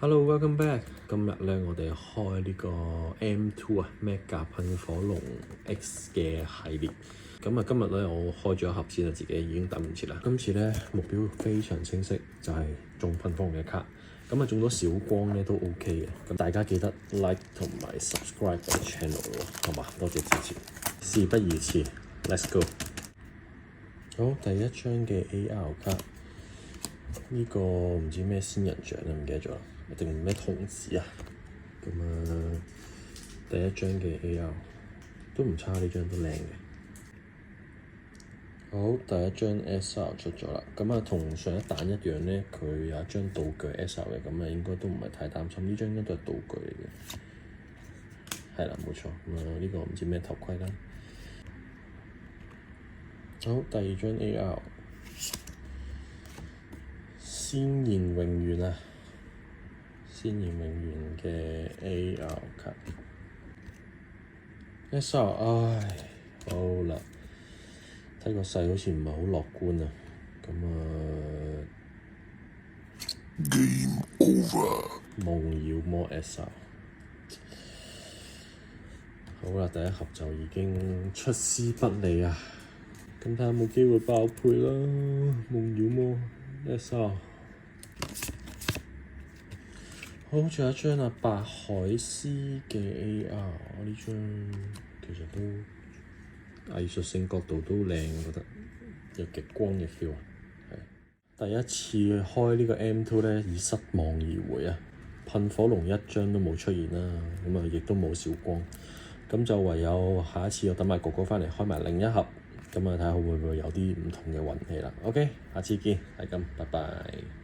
Hello，welcome back。今日咧，我哋開呢個 M2 啊，Mega 噴火龍 X 嘅系列。咁啊，今日咧我開咗一盒先啊，自己已經等唔切啦。今次咧目標非常清晰，就係中噴火龍嘅卡。咁啊，中咗小光咧都 OK 嘅。咁大家記得 like 同埋 subscribe 我 channel 咯，好嘛？多謝支持。事不宜遲 ，Let's go。好，第一張嘅 AR 卡，呢個唔知咩仙人掌啊，唔記得咗啦。定咩童子啊？咁啊，第一張嘅 AR 都唔差，呢張都靚嘅。好，第一張 SR 出咗啦。咁啊，同上一彈一樣咧，佢有一張道具 SR 嘅，咁啊應該都唔係太擔心。呢張應該都係道具嚟嘅。係啦，冇錯。咁啊，呢個唔知咩頭盔啦。好，第二張 AR 先賢永遠啊！先賢永遠嘅 AR 卡 SR， 唉，好啦，睇個勢好似唔係好樂觀啊，咁啊 Game Over 夢妖魔 SR， 好啦，第一盒就已經出師不利啊，咁睇下有冇機會爆配啦，夢妖魔 SR。好，仲有一張啊，白海獅嘅 AR， 呢張其實都藝術性角度都靚，我覺得有極光嘅 feel 啊。係第一次開呢個 M2 咧，以失望而回啊！噴火龍一張都冇出現啦，咁啊亦都冇小光，咁就唯有下一次我等埋哥哥返嚟開埋另一盒，咁啊睇下會唔會有啲唔同嘅運氣啦。OK， 下次見，係咁，拜拜。